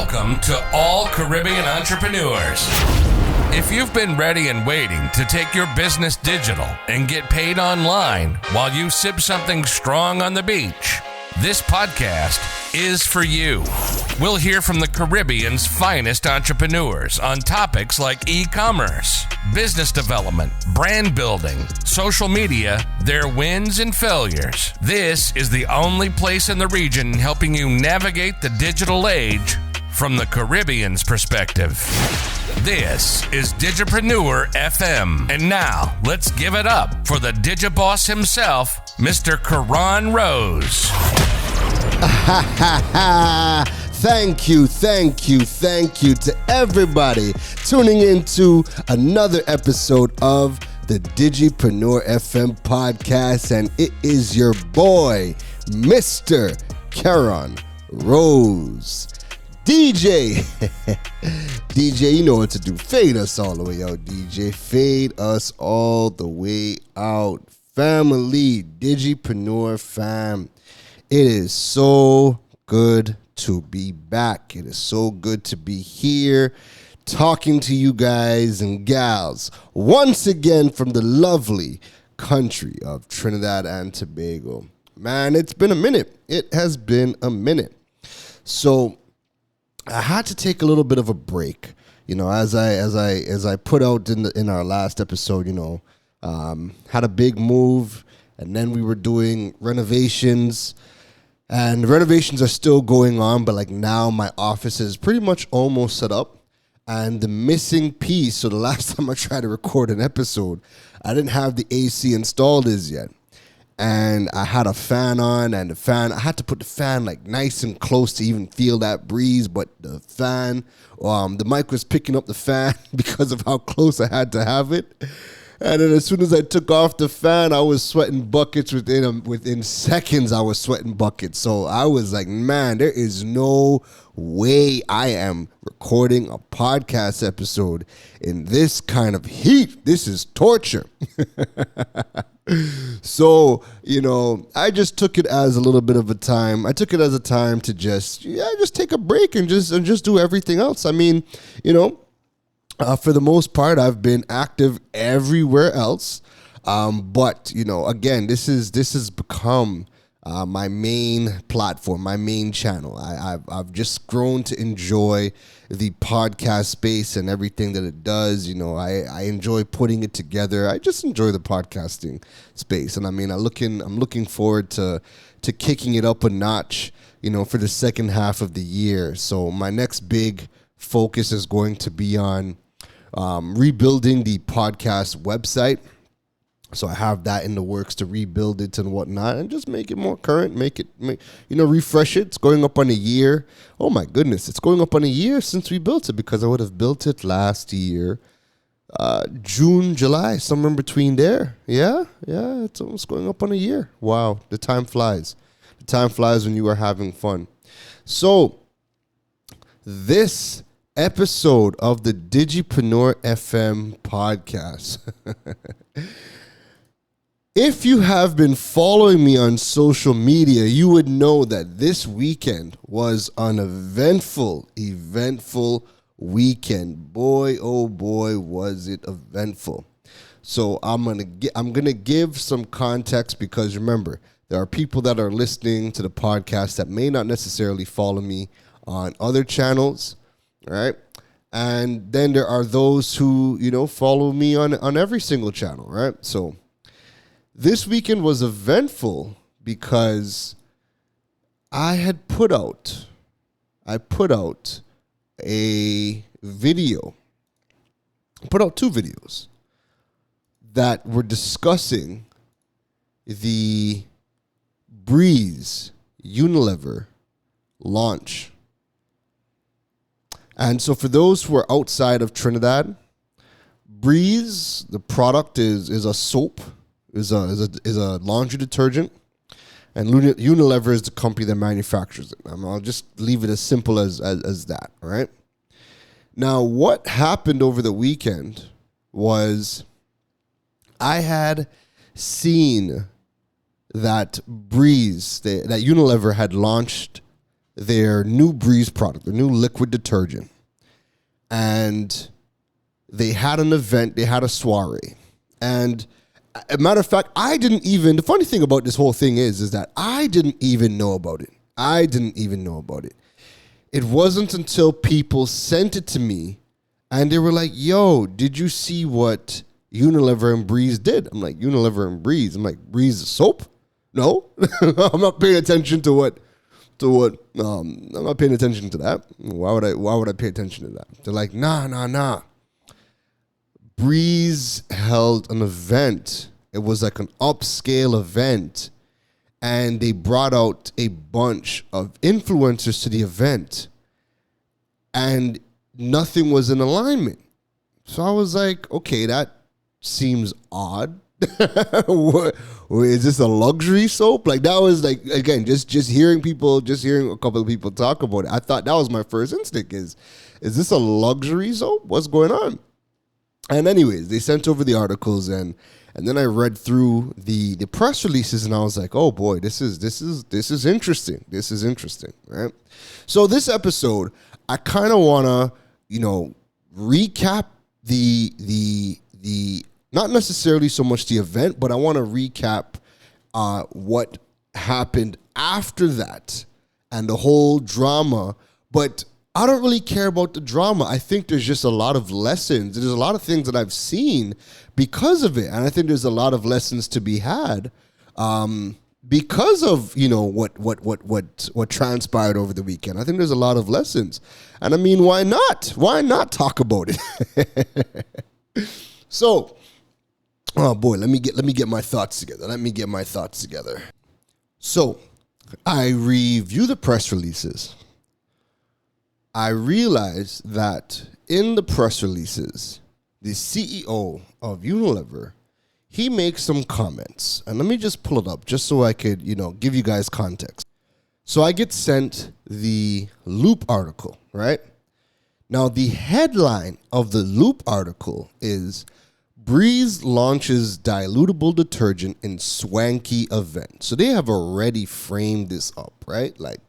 Welcome to all Caribbean entrepreneurs. If you've been ready and waiting to take your business digital and get paid online while you sip something strong on the beach, this podcast is for you. We'll hear from the Caribbean's finest entrepreneurs on topics like e-commerce, business development, brand building, social media, their wins and failures. This is the only place in the region helping you navigate the digital age from the Caribbean's perspective. This is Digipreneur FM. And now, let's give it up for the Digiboss himself, Mr. Karan Rose. Thank you to everybody tuning into another episode of the Digipreneur FM podcast, and it is your boy, Mr. Karan Rose. DJ, you know what to do. Fade us all the way out, DJ. Fade us all the way out. Family, Digipreneur fam. It is so good to be back. It is so good to be here talking to you guys and gals once again from the lovely country of Trinidad and Tobago. Man, it's been a minute. It has been a minute. So I had to take a little bit of a break, you know, as I put out in our last episode, you know, had a big move, and then we were doing renovations, and renovations are still going on, but like now my office is pretty much almost set up, and the missing piece, so the last time I tried to record an episode, I didn't have the AC installed as yet. And I had a fan on, and I had to put the fan like nice and close to even feel that breeze. But the fan, the mic was picking up the fan because of how close I had to have it. And then as soon as I took off the fan, I was sweating buckets within seconds. I was sweating buckets. So I was like, man, there is no way I am recording a podcast episode in this kind of heat. This is torture. So, you know, I just took it as a little bit of a time. I took it as a time to just take a break and just do everything else. I mean, you know, for the most part, I've been active everywhere else. But, you know, again, this has become my main platform, my main channel. I've just grown to enjoy the podcast space and everything that it does. You know, I enjoy putting it together. I just enjoy the podcasting space, and I mean, I'm looking forward to kicking it up a notch, you know, for the second half of the year. So my next big focus is going to be on rebuilding the podcast website. So I have that in the works to rebuild it and whatnot and just make it more current, refresh it. It's going up on a year. Oh my goodness, it's going up on a year since we built it, because I would have built it last year, June, July, somewhere in between there. Yeah, it's almost going up on a year. Wow, the time flies. The time flies when you are having fun. So this episode of the Digipreneur FM podcast. If you have been following me on social media, you would know that this weekend was an eventful weekend. Boy, oh boy, was it eventful. So I'm gonna give some context, because remember, there are people that are listening to the podcast that may not necessarily follow me on other channels, right? And then there are those who, you know, follow me on every single channel, right? So this weekend was eventful because I put out a video. I put out two videos that were discussing the Breeze Unilever launch. And so for those who are outside of Trinidad, Breeze, the product is a soap. Is a laundry detergent, and Unilever is the company that manufactures it. I'll just leave it as simple as that, all right? Now, what happened over the weekend was I had seen that Breeze, that Unilever had launched their new Breeze product, their new liquid detergent. And they had an event, they had a soiree. And a matter of fact, the funny thing about this whole thing is that I didn't even know about it. It wasn't until people sent it to me and they were like, yo, did you see what Unilever and Breeze did? I'm like, Unilever and Breeze? I'm like, Breeze is soap? No, I'm not paying attention to what, I'm not paying attention to that. Why would I pay attention to that? They're like, nah. Breeze held an event. It was like an upscale event. And they brought out a bunch of influencers to the event. And nothing was in alignment. So I was like, okay, that seems odd. Is this a luxury soap? Like, that was like, again, just hearing a couple of people talk about it. I thought that was my first instinct is this a luxury soap? What's going on? And anyways, they sent over the articles and then I read through the press releases and I was like, oh boy, this is interesting. This is interesting, right? So this episode, I kind of want to, recap the not necessarily so much the event, but I want to recap what happened after that and the whole drama. But I don't really care about the drama. I think there's just a lot of lessons. There's a lot of things that I've seen because of it. And I think there's a lot of lessons to be had because of, what transpired over the weekend. I think there's a lot of lessons. And I mean, why not? Why not talk about it? So, oh boy, let me get my thoughts together. So, I review the press releases. I realized that in the press releases, the CEO of Unilever, he makes some comments. And let me just pull it up just so I could, give you guys context. So I get sent the Loop article, right? Now, the headline of the Loop article is Breeze launches dilutable detergent in swanky event. So they have already framed this up, right? Like,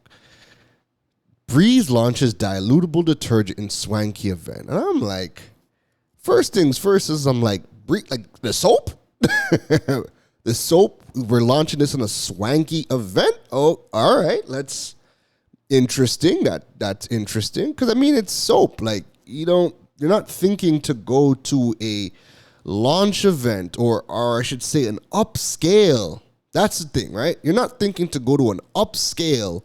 Breeze launches dilutable detergent in swanky event. And I'm like, first things first is I'm like, the soap? The soap, we're launching this in a swanky event? Oh, all right, interesting. That's interesting. Because, I mean, it's soap. Like, you're not thinking to go to a launch event or I should say an upscale. That's the thing, right? You're not thinking to go to an upscale,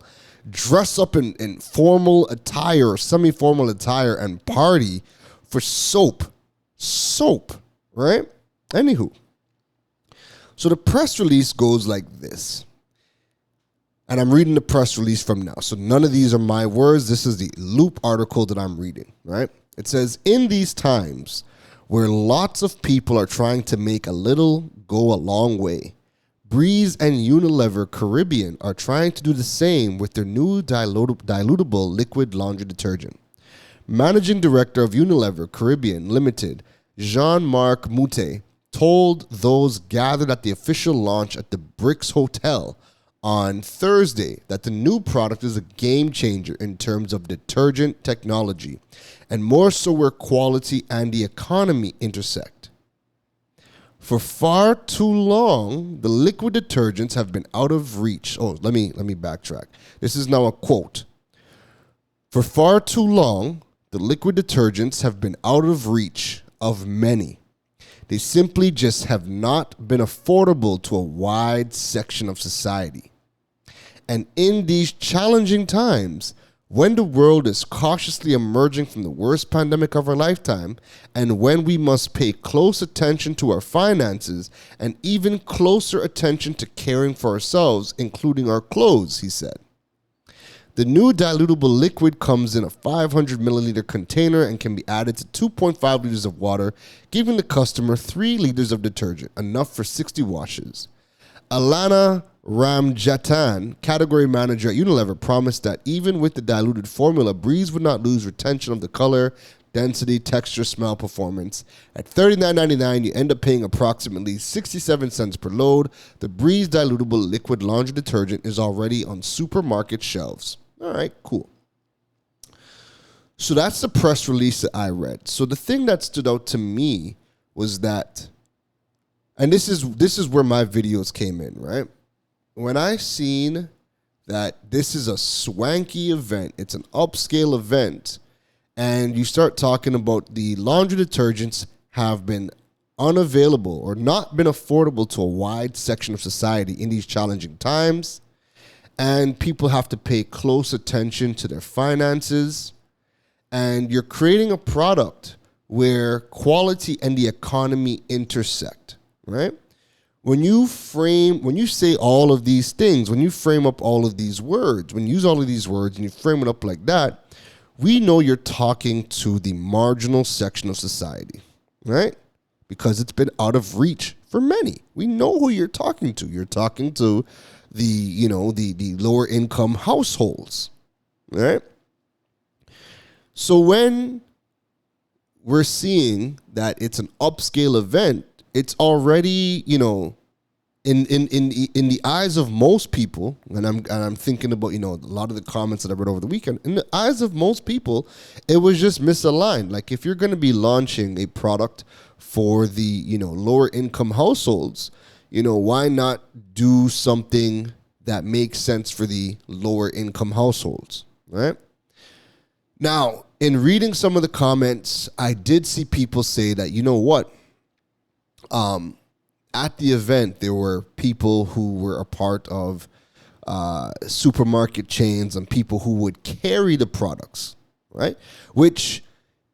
dress up in formal attire or semi-formal attire and party for soap. Soap, right? Anywho. So the press release goes like this. And I'm reading the press release from now. So none of these are my words. This is the Loop article that I'm reading, right? It says, in these times where lots of people are trying to make a little go a long way, Breeze and Unilever Caribbean are trying to do the same with their new dilutable liquid laundry detergent. Managing Director of Unilever Caribbean Limited, Jean-Marc Moutet, told those gathered at the official launch at the Bricks Hotel on Thursday that the new product is a game changer in terms of detergent technology, and more so where quality and the economy intersect. For far too long, the liquid detergents have been out of reach. Oh, let me backtrack. This is now a quote. For far too long, the liquid detergents have been out of reach of many. They simply just have not been affordable to a wide section of society. And in these challenging times, when the world is cautiously emerging from the worst pandemic of our lifetime, and when we must pay close attention to our finances and even closer attention to caring for ourselves, including our clothes, he said. The new dilutable liquid comes in a 500 milliliter container and can be added to 2.5 liters of water, giving the customer 3 liters of detergent, enough for 60 washes. Alana Ramjatan, category manager at Unilever, promised that even with the diluted formula, Breeze would not lose retention of the color, density, texture, smell, performance. At $39.99, you end up paying approximately 67 cents per load. The Breeze dilutable liquid laundry detergent is already on supermarket shelves. All right, cool. So that's the press release that I read. So the thing that stood out to me was that, and this is where my videos came in, right? When I seen that this is a swanky event, it's an upscale event, and you start talking about the laundry detergents have been unavailable or not been affordable to a wide section of society in these challenging times, and people have to pay close attention to their finances, and you're creating a product where quality and the economy intersect, right? When you say all of these things, when you frame up all of these words, when you use all of these words and you frame it up like that, we know you're talking to the marginal section of society, right? Because it's been out of reach for many. We know who you're talking to. You're talking to the lower income households, right? So when we're seeing that it's an upscale event, it's already, in the eyes of most people, and I'm thinking about, a lot of the comments that I read over the weekend, in the eyes of most people, it was just misaligned. Like, if you're going to be launching a product for the, lower income households, why not do something that makes sense for the lower income households, right? Now, in reading some of the comments, I did see people say that, you know what? At the event, there were people who were a part of supermarket chains and people who would carry the products, right? Which,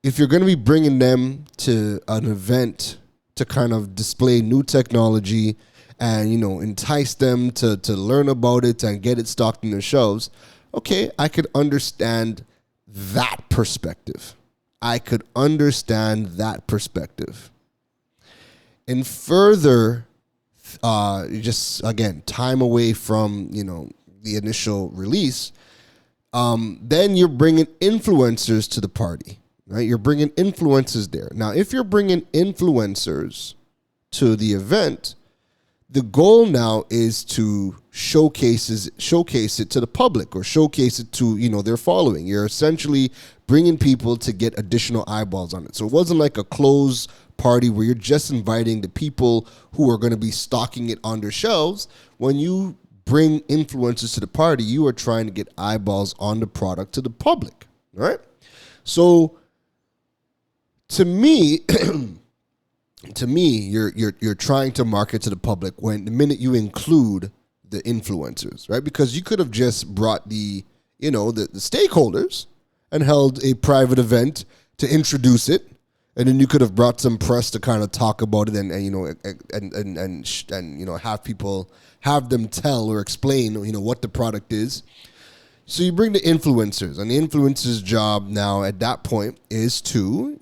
if you're going to be bringing them to an event to kind of display new technology and, entice them to learn about it and get it stocked in their shelves, okay, I could understand that perspective. And further, just again, time away from, the initial release, then you're bringing influencers to the party, right? You're bringing influencers there. Now, if you're bringing influencers to the event, the goal now is to showcase it to the public or showcase it to, their following. You're essentially bringing people to get additional eyeballs on it. So it wasn't like a closed party where you're just inviting the people who are going to be stocking it on their shelves. When you bring influencers to the party, you are trying to get eyeballs on the product to the public, right? So to me, you're trying to market to the public when the minute you include the influencers, right? Because you could have just brought the stakeholders and held a private event to introduce it, and then you could have brought some press to kind of talk about it and have them tell or explain what the product is. So you bring the influencers, and the influencers' job now at that point is to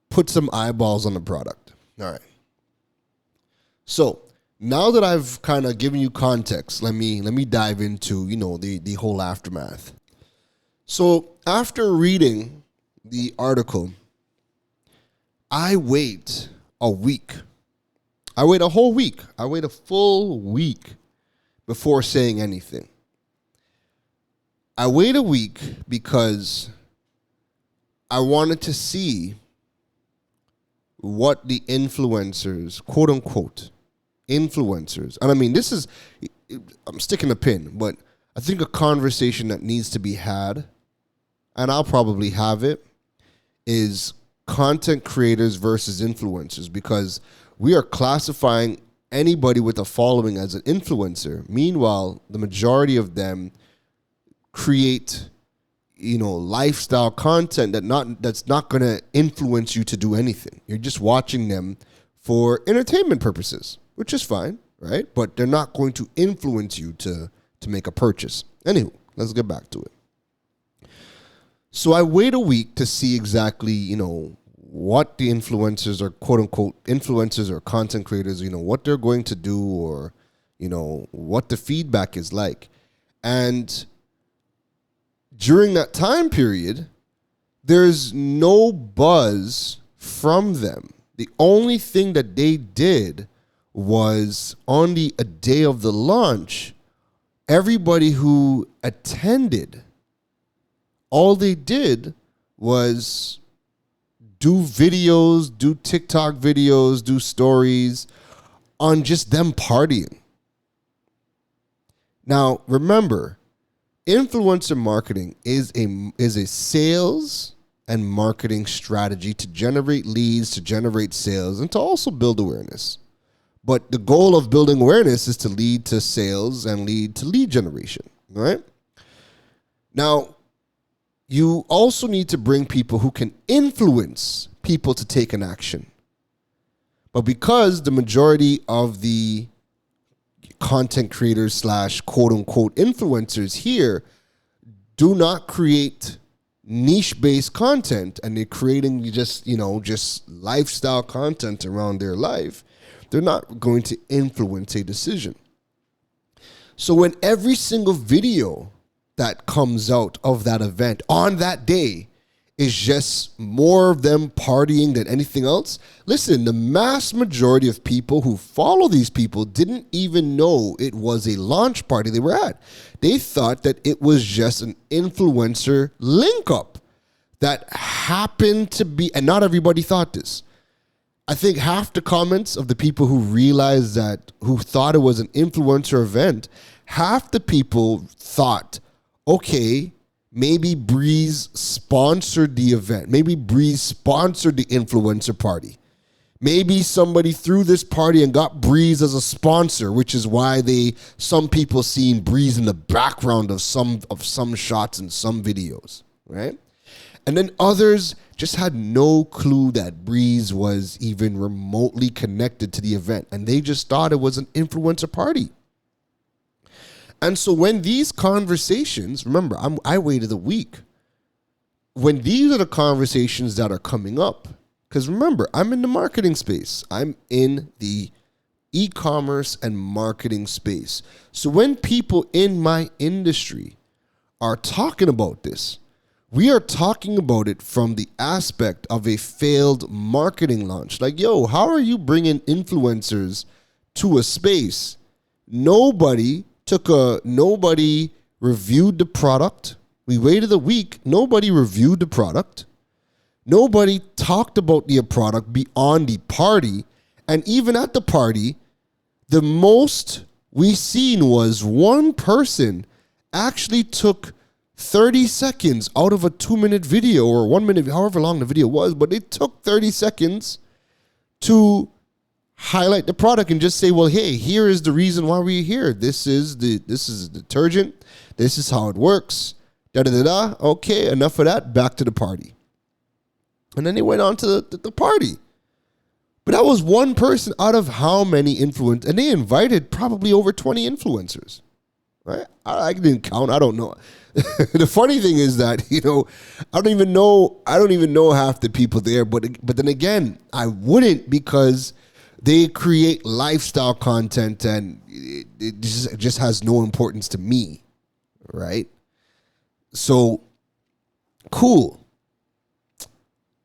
put some eyeballs on the product. All right. So now that I've kind of given you context, let me dive into the whole aftermath. So after reading the article, I wait a week. I wait a whole week. I wait a full week before saying anything. I wait a week because I wanted to see what the influencers, quote unquote, influencers, and I mean, I'm sticking a pin, but I think a conversation that needs to be had, and I'll probably have it, is content creators versus influencers, because we are classifying anybody with a following as an influencer. Meanwhile, the majority of them create lifestyle content that's not going to influence you to do anything. You're just watching them for entertainment purposes, which is fine, right? But they're not going to influence you to make a purchase. Anywho, let's get back to it. So I wait a week to see exactly, what the influencers or quote unquote influencers or content creators, what they're going to do, or, what the feedback is like. And during that time period, there's no buzz from them. The only thing that they did was on the day of the launch, everybody who attended, all they did was do videos, do TikTok videos, do stories on just them partying. Now, remember, influencer marketing is a sales and marketing strategy to generate leads, to generate sales, and to also build awareness. But the goal of building awareness is to lead to sales and lead to lead generation, right? Now, you also need to bring people who can influence people to take an action. But because the majority of the content creators / quote unquote influencers here do not create niche-based content, and they're creating just lifestyle content around their life, they're not going to influence a decision. So when every single video that comes out of that event on that day is just more of them partying than anything else, listen, the mass majority of people who follow these people didn't even know it was a launch party they were at. They thought that it was just an influencer link up that happened to be, and not everybody thought this. I think half the comments of the people who realized that, who thought it was an influencer event, half the people thought, okay, maybe Breeze sponsored the event. Maybe Breeze sponsored the influencer party. Maybe somebody threw this party and got Breeze as a sponsor, which is why some people seen Breeze in the background of some shots and some videos, right? And then others just had no clue that Breeze was even remotely connected to the event, and they just thought it was an influencer party. And so when these conversations, remember, I waited a week. When these are the conversations that are coming up, because remember, I'm in the marketing space. I'm in the e-commerce and marketing space. So when people in my industry are talking about this, we are talking about it from the aspect of a failed marketing launch. Like, yo, how are you bringing influencers to a space? Nobody reviewed the product. We waited a week. Nobody reviewed the product. Nobody talked about the product beyond the party. And even at the party, the most we seen was one person actually took 30 seconds out of a 2-minute video or 1 minute, however long the video was, but they took 30 seconds to highlight the product and just say, well, hey, here is the reason why we're here. This is a detergent. This is how it works. Da-da-da-da. Okay, enough of that. Back to the party. And then they went on to the party. But that was one person out of how many influencers? And they invited probably over 20 influencers. Right? I didn't count. I don't know. The funny thing is that, I don't even know half the people there. But then again, I wouldn't, because they create lifestyle content and it just has no importance to me, right? So, cool.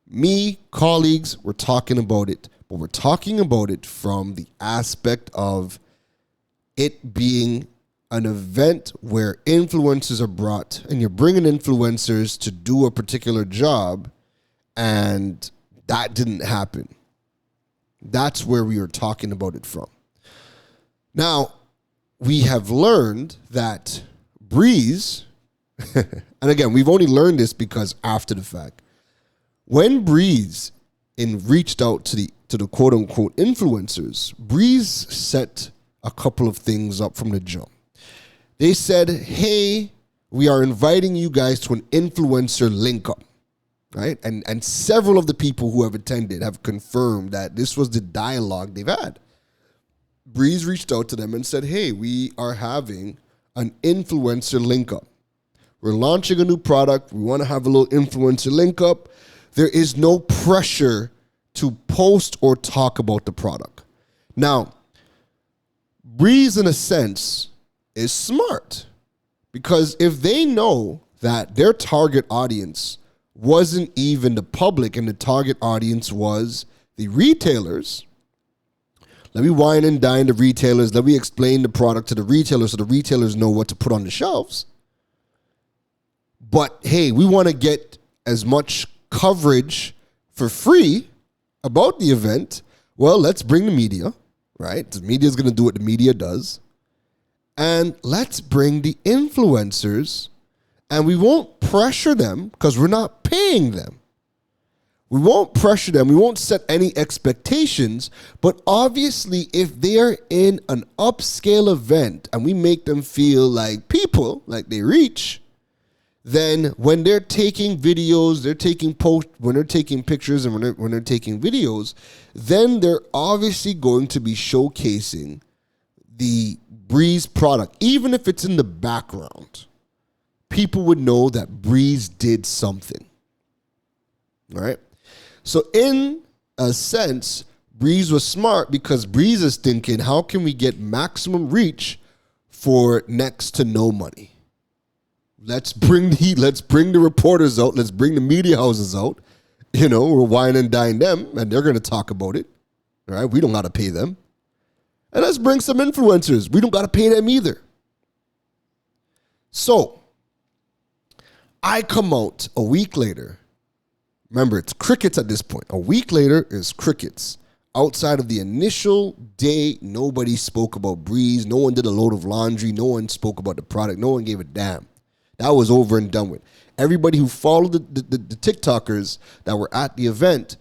Me, colleagues, we're talking about it, but we're talking about it from the aspect of it being an event where influencers are brought, and you're bringing influencers to do a particular job, and that didn't happen. That's where we were talking about it from. Now, we have learned that Breeze, and again, we've only learned this because after the fact, when Breeze reached out to the quote unquote influencers, Breeze set a couple of things up from the jump. They said, hey, we are inviting you guys to an influencer link up. Right? And several of the people who have attended have confirmed that this was the dialogue they've had. Breeze reached out to them and said, hey, we are having an influencer link up. We're launching a new product. We want to have a little influencer link up. There is no pressure to post or talk about the product. Now, Breeze, in a sense, is smart, because if they know that their target audience wasn't even the public and the target audience was the retailers, Let me wine and dine the retailers. Let me explain the product to the retailers so the retailers know what to put on the shelves. But hey, we want to get as much coverage for free about the event. Well, let's bring the media, right? The media is going to do what the media does. And let's bring the influencers, and we won't pressure them because we're not paying them. We won't pressure them. We won't set any expectations. But obviously, if they are in an upscale event and we make them feel like people, like they reach, then when they're taking videos, when they're taking pictures and when they're taking videos, then they're obviously going to be showcasing the Breeze product. Even if it's in the background, people would know that Breeze did something. All right? So in a sense, Breeze was smart because Breeze is thinking, how can we get maximum reach for next to no money? Let's bring the reporters out. Let's bring the media houses out. You know, we'll wine and dine them, and they're going to talk about it. All right? We don't got to pay them. And let's bring some influencers. We don't got to pay them either. So I come out a week later. Remember, it's crickets at this point. A week later is crickets. Outside of the initial day, nobody spoke about Breeze. No one did a load of laundry. No one spoke about the product. No one gave a damn. That was over and done with. Everybody who followed the TikTokers that were at the event,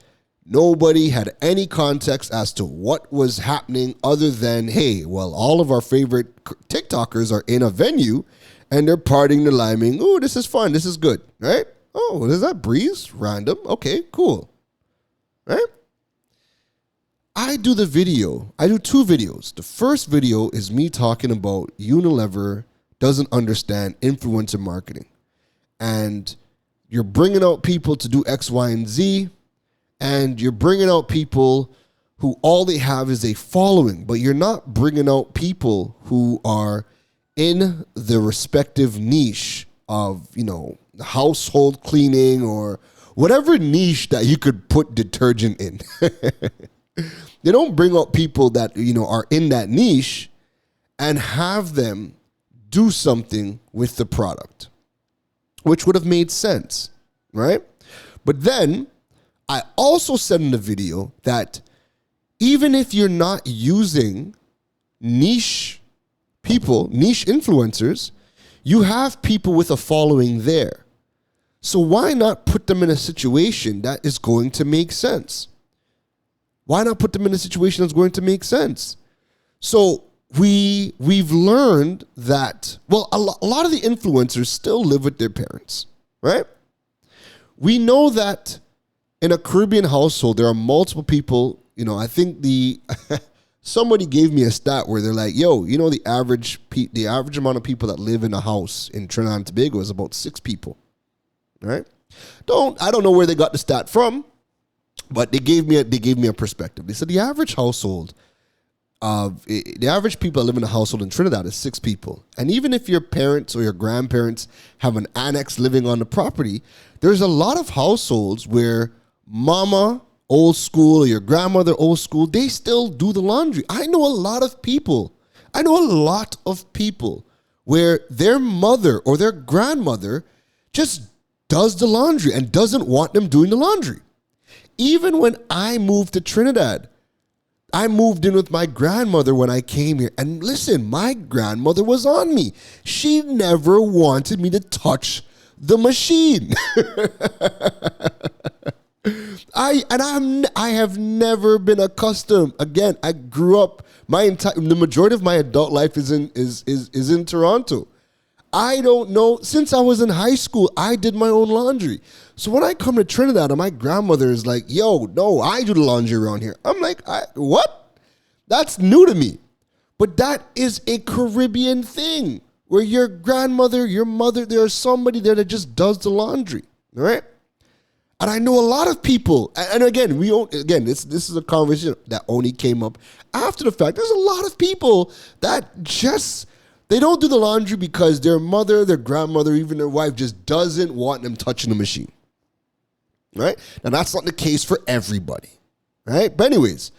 nobody had any context as to what was happening other than, hey, well, all of our favorite TikTokers are in a venue and they're partying, they're liming. Oh, this is fun. This is good, right? Oh, is that Breeze? Random. Okay, cool. Right? I do the video. I do 2 videos. The first video is me talking about Unilever doesn't understand influencer marketing. And you're bringing out people to do X, Y, and Z. And you're bringing out people who all they have is a following. But you're not bringing out people who are in the respective niche of, you know, household cleaning or whatever niche that you could put detergent in. They don't bring out people that, you know, are in that niche and have them do something with the product, which would have made sense, right? But then I also said in the video that even if you're not using niche people, niche influencers, you have people with a following there. So why not put them in a situation that is going to make sense? Why not put them in a situation that's going to make sense? So we've learned that, well, a lot of the influencers still live with their parents, right? We know that in a Caribbean household, there are multiple people, you know, I think somebody gave me a stat where they're like, yo, you know, the average amount of people that live in a house in Trinidad and Tobago is about 6 people, right? I don't know where they got the stat from, but they gave me a perspective. They said the average household the average people that live in a household in Trinidad is 6 people. And even if your parents or your grandparents have an annex living on the property, there's a lot of households where mama, old school, or your grandmother, old school, they still do the laundry. I know a lot of people where their mother or their grandmother just does the laundry and doesn't want them doing the laundry. Even when I moved to Trinidad, I moved in with my grandmother when I came here. And listen, my grandmother was on me. She never wanted me to touch the machine. I have never been accustomed. Again, I grew up, the majority of my adult life is in Toronto. I don't know, since I was in high school, I did my own laundry. So when I come to Trinidad and my grandmother is like, yo, no, I do the laundry around here. I'm like, what? That's new to me. But that is a Caribbean thing where your grandmother, your mother, there's somebody there that just does the laundry, all right? And I know a lot of people, and again, this is a conversation that only came up after the fact. There's a lot of people that just, they don't do the laundry because their mother, their grandmother, even their wife just doesn't want them touching the machine. Right? Now, that's not the case for everybody. Right? But anyways,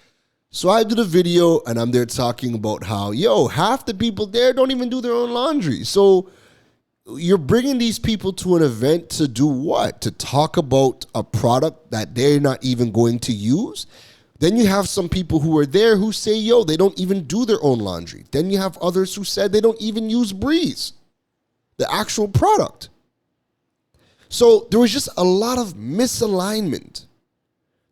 So I did a video and I'm there talking about how, half the people there don't even do their own laundry. So you're bringing these people to an event to do what? To talk about a product that they're not even going to use? Then you have some people who are there who say, they don't even do their own laundry. Then you have others who said they don't even use Breeze, the actual product. So there was just a lot of misalignment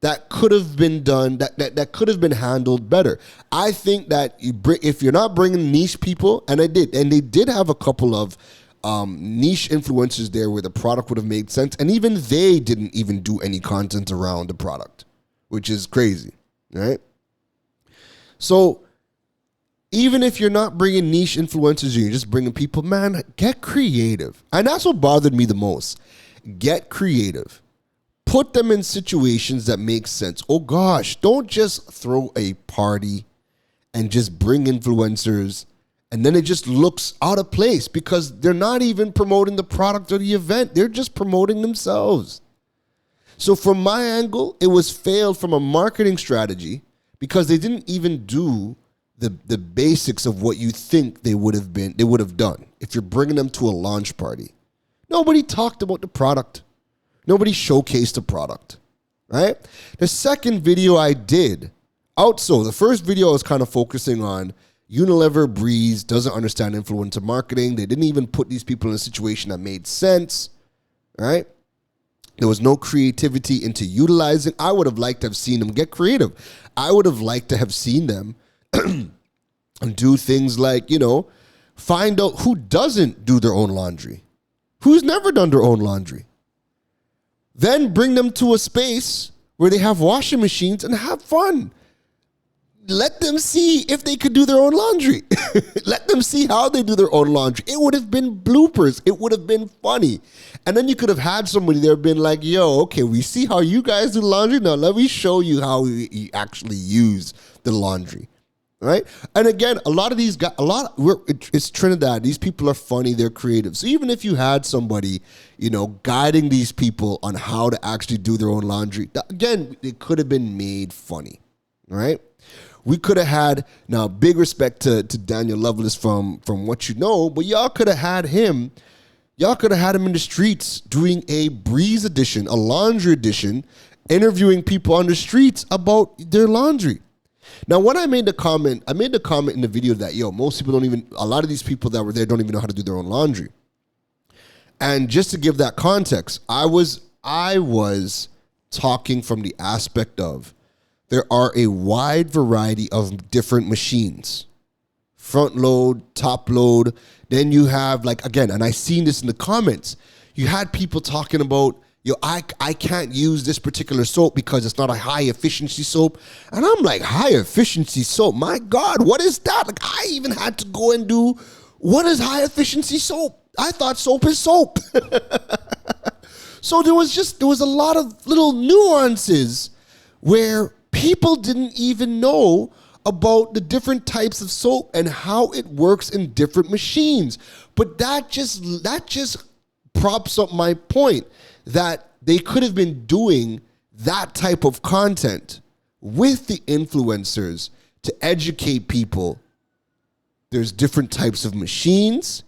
that could have been done, that could have been handled better. I think that if you're not bringing niche people, and they did have a couple of niche influencers there where the product would have made sense, and even they didn't even do any content around the product, which is crazy, right? So even if you're not bringing niche influencers, you're just bringing people, man, get creative. And that's what bothered me the most. Get creative. Put them in situations that make sense. Oh gosh, don't just throw a party and just bring influencers and then it just looks out of place because they're not even promoting the product or the event. They're just promoting themselves. So from my angle, it was failed from a marketing strategy because they didn't even do the basics of what you think they would have done if you're bringing them to a launch party. Nobody talked about the product. Nobody showcased the product, right? The second video I did, the first video I was kind of focusing on Unilever, Breeze, doesn't understand influencer marketing. They didn't even put these people in a situation that made sense, right? There was no creativity into utilizing. I would have liked to have seen them get creative. I would have liked to have seen them do things like, find out who doesn't do their own laundry, who's never done their own laundry. Then bring them to a space where they have washing machines and have fun. Let them see if they could do their own laundry. Let them see how they do their own laundry. It would have been bloopers. It would have been funny. And then you could have had somebody there been like, okay, we see how you guys do laundry. Now let me show you how you actually use the laundry. Right? And again, a lot of these guys, it's Trinidad. These people are funny. They're creative. So even if you had somebody, guiding these people on how to actually do their own laundry, again, it could have been made funny. Right? We could have had, now big respect to Daniel Lovelace from what you know, but y'all could have had him in the streets doing a Breeze edition, a laundry edition, interviewing people on the streets about their laundry. Now, when I made the comment in the video that, most people a lot of these people that were there don't even know how to do their own laundry. And just to give that context, I was talking from the aspect of, there are a wide variety of different machines. Front load, top load. Then you have and I seen this in the comments. You had people talking about, I can't use this particular soap because it's not a high efficiency soap. And I'm like, high efficiency soap? My God, what is that? I even had to go and do, what is high efficiency soap? I thought soap is soap. So there was a lot of little nuances where people didn't even know about the different types of soap and how it works in different machines. But that just props up my point that they could have been doing that type of content with the influencers to educate people. There's different types of machines.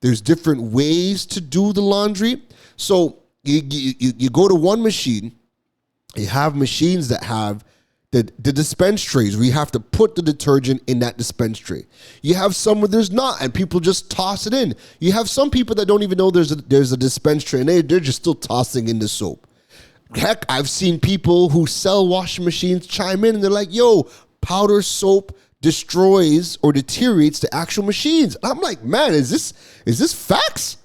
There's different ways to do the laundry. So you go to one machine, you have machines that have the dispense trays where you have to put the detergent in that dispense tray. You have some where there's not, and people just toss it in. You have some people that don't even know there's a dispense tray, and they're just still tossing in the soap. Heck, I've seen people who sell washing machines chime in, and they're like, powder soap destroys or deteriorates the actual machines. And I'm like, man, is this facts?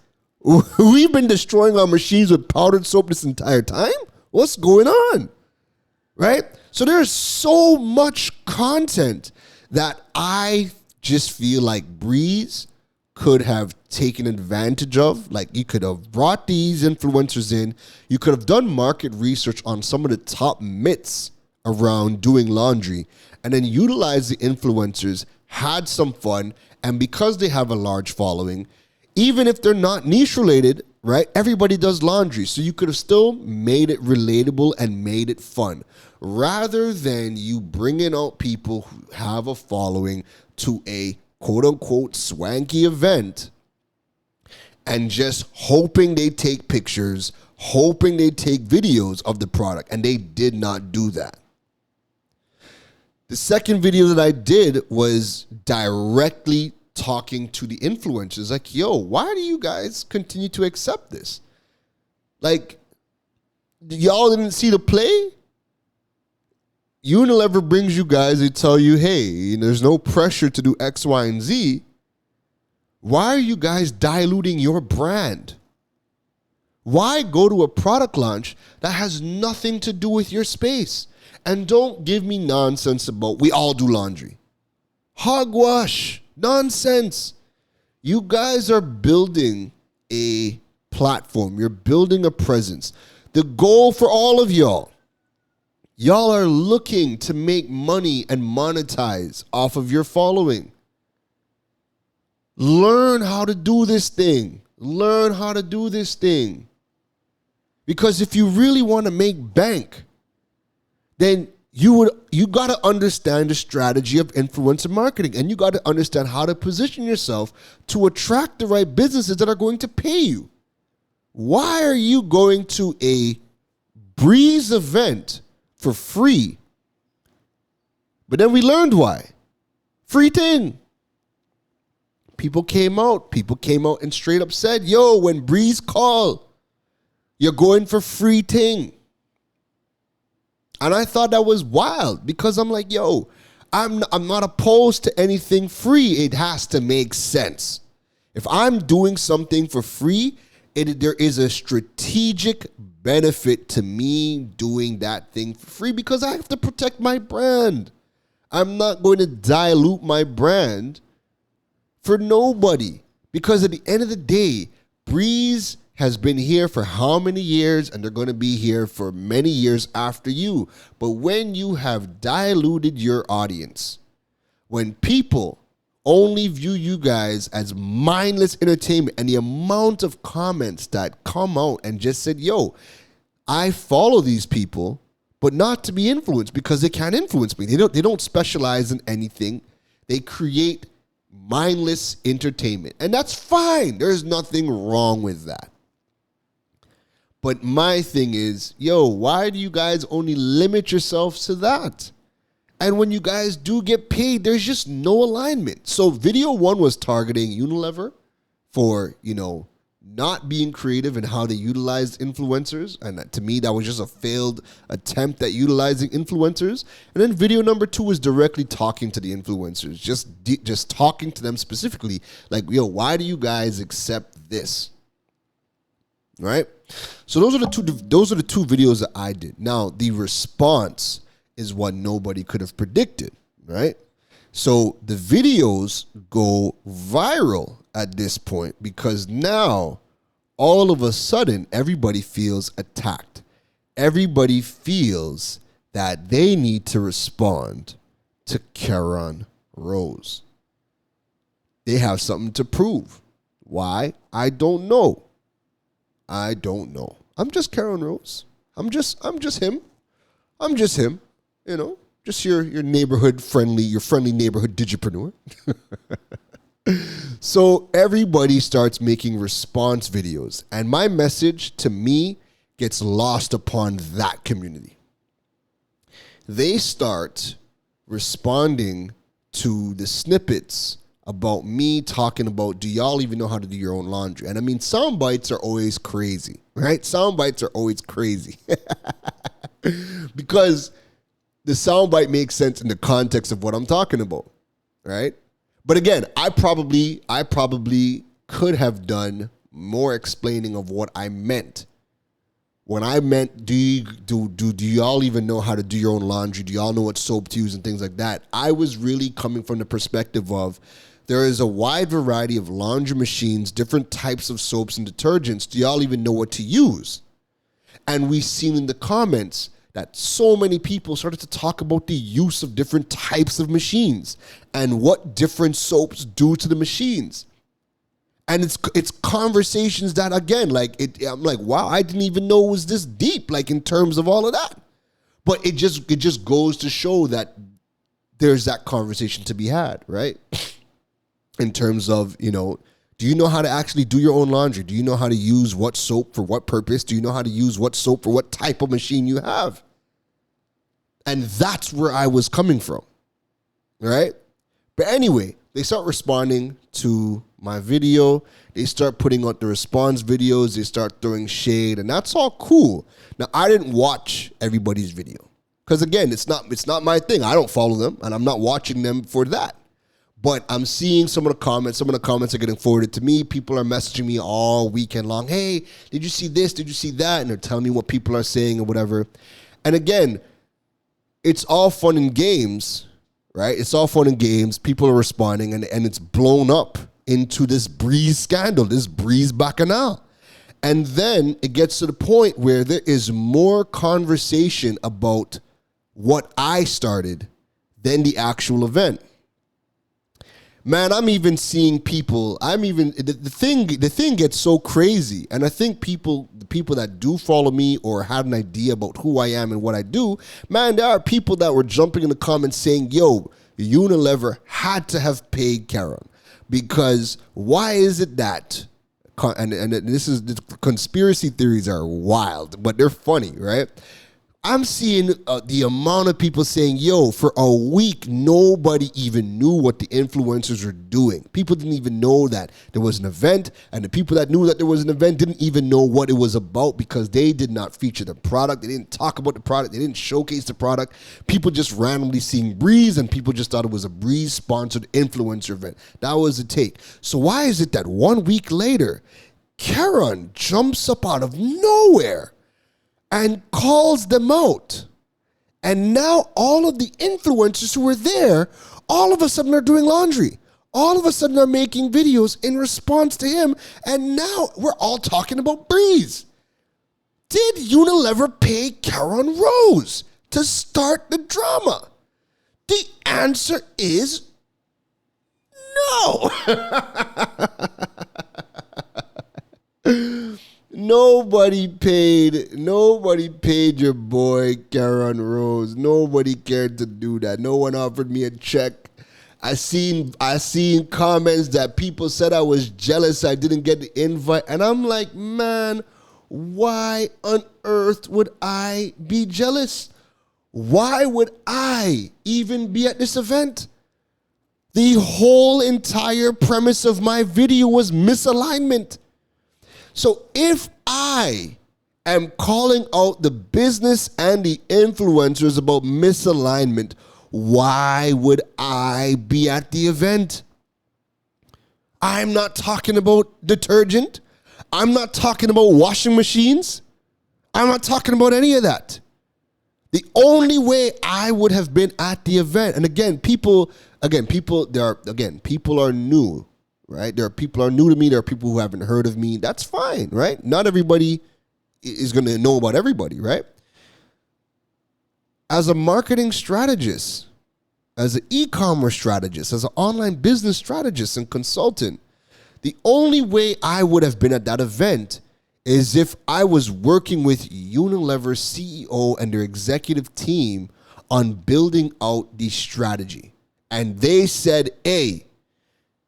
We've been destroying our machines with powdered soap this entire time? What's going on? Right? So there's so much content that I just feel like Breeze could have taken advantage of. Like, you could have brought these influencers in. You could have done market research on some of the top myths around doing laundry and then utilize the influencers, had some fun, and because they have a large following, even if they're not niche related, right? Everybody does laundry. So you could have still made it relatable and made it fun rather than you bringing out people who have a following to a quote unquote swanky event and just hoping they take pictures, hoping they take videos of the product. And they did not do that. The second video that I did was directly talking to the influencers like, yo, why do you guys continue to accept this? Like, y'all didn't see the play? Unilever brings you guys, they tell you, hey, there's no pressure to do X, Y, and Z. Why are you guys diluting your brand? Why go to a product launch that has nothing to do with your space? And don't give me nonsense about we all do laundry. Hogwash. Nonsense. You guys are building a platform. You're building a presence. The goal for all of y'all are looking to make money and monetize off of your following. Learn how to do this thing. Learn how to do this thing. Because if you really want to make bank, then you got to understand the strategy of influencer marketing, and you got to understand how to position yourself to attract the right businesses that are going to pay you. Why are you going to a Breeze event for free? But then we learned why. Free thing. People came out and straight up said, yo, when Breeze call, you're going for free thing. And I thought that was wild because I'm like, yo, I'm not opposed to anything free. It has to make sense. If I'm doing something for free, there is a strategic benefit to me doing that thing for free because I have to protect my brand. I'm not going to dilute my brand for nobody because at the end of the day, Breeze has been here for how many years, and they're going to be here for many years after you. But when you have diluted your audience, when people only view you guys as mindless entertainment, and the amount of comments that come out and just said, yo, I follow these people, but not to be influenced because they can't influence me. They don't specialize in anything. They create mindless entertainment, and that's fine. There's nothing wrong with that. But my thing is, yo, why do you guys only limit yourselves to that? And when you guys do get paid, there's just no alignment. So video one was targeting Unilever for, not being creative in how they utilized influencers. And to me, that was just a failed attempt at utilizing influencers. And then video number two was directly talking to the influencers, just talking to them specifically. Like, yo, why do you guys accept this? Right? So those are the two videos that I did. Now, the response is what nobody could have predicted, right? So the videos go viral at this point because now all of a sudden everybody feels attacked. Everybody feels that they need to respond to Karen Rose. They have something to prove. Why? I don't know. I'm just Karen Rose. I'm just him. I'm just him. Just your neighborhood friendly, your friendly neighborhood digipreneur. So everybody starts making response videos, and my message to me gets lost upon that community. They start responding to the snippets about me talking about, do y'all even know how to do your own laundry? And I mean, sound bites are always crazy, right? Sound bites are always crazy because the sound bite makes sense in the context of what I'm talking about, right? But again, I probably could have done more explaining of what I meant. When I meant, do y'all even know how to do your own laundry? Do y'all know what soap to use and things like that? I was really coming from the perspective of there is a wide variety of laundry machines, different types of soaps and detergents. Do y'all even know what to use? And we've seen in the comments that so many people started to talk about the use of different types of machines and what different soaps do to the machines. And it's conversations that, again, like I'm like, wow, I didn't even know it was this deep, like in terms of all of that. But it just goes to show that there's that conversation to be had, right? In terms of, do you know how to actually do your own laundry? Do you know how to use what soap for what purpose? Do you know how to use what soap for what type of machine you have? And that's where I was coming from, right? But anyway, they start responding to my video. They start putting out the response videos. They start throwing shade, and that's all cool. Now, I didn't watch everybody's video because, again, it's not my thing. I don't follow them, and I'm not watching them for that. But I'm seeing some of the comments. Some of the comments are getting forwarded to me. People are messaging me all weekend long. Hey, did you see this? Did you see that? And they're telling me what people are saying or whatever. And again, it's all fun and games, right? It's all fun and games. People are responding, and it's blown up into this Breeze scandal, this Breeze Bacchanal. And then it gets to the point where there is more conversation about what I started than the actual event. Man, I'm even seeing people, the thing gets so crazy. And I think the people that do follow me or had an idea about who I am and what I do, man, there are people that were jumping in the comments saying, yo, Unilever had to have paid Karen. Because why is it that, and this is, the conspiracy theories are wild, but they're funny, right? I'm seeing the amount of people saying, yo, for a week, nobody even knew what the influencers were doing. People didn't even know that there was an event, and the people that knew that there was an event didn't even know what it was about because they did not feature the product. They didn't talk about the product. They didn't showcase the product. People just randomly seeing Breeze, and people just thought it was a Breeze-sponsored influencer event. That was the take. So why is it that 1 week later, Karen jumps up out of nowhere and calls them out? And now all of the influencers who were there, all of a sudden are doing laundry. All of a sudden are making videos in response to him. And now we're all talking about Breeze. Did Unilever pay Karen Rose to start the drama? The answer is no. Nobody paid your boy Karen Rose. Nobody cared to do that. No one offered me a check. I seen comments that people said I was jealous I didn't get the invite. And I'm like, man, why on earth would I be jealous? Why would I even be at this event? The whole entire premise of my video was misalignment. So if I am calling out the business and the influencers about misalignment, why would I be at the event? I'm not talking about detergent. I'm not talking about washing machines. I'm not talking about any of that. The only way I would have been at the event, and people are new. Right? There are people who are new to me. There are people who haven't heard of me. That's fine, right? Not everybody is going to know about everybody, right? As a marketing strategist, as an e-commerce strategist, as an online business strategist and consultant, the only way I would have been at that event is if I was working with Unilever's CEO and their executive team on building out the strategy. And they said, hey,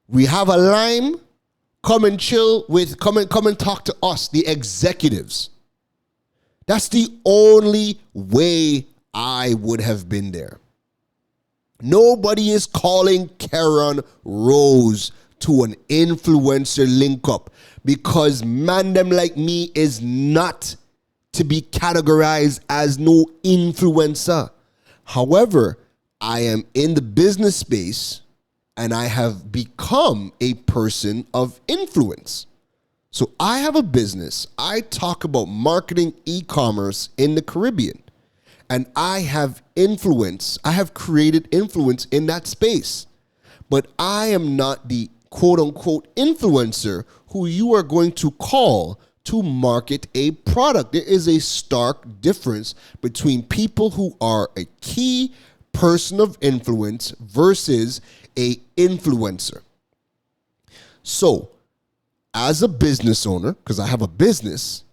we have a line. Come and chill come and talk to us, the executives. That's the only way I would have been there. Nobody is calling Karen Rose to an influencer link up because man them like me is not to be categorized as no influencer. However, I am in the business space and I have become a person of influence. So I have a business. I talk about marketing e-commerce in the Caribbean. And I have influence. I have created influence in that space. But I am not the quote-unquote influencer who you are going to call to market a product. There is a stark difference between people who are a key person of influence versus a influencer. So as a business owner, because I have a business,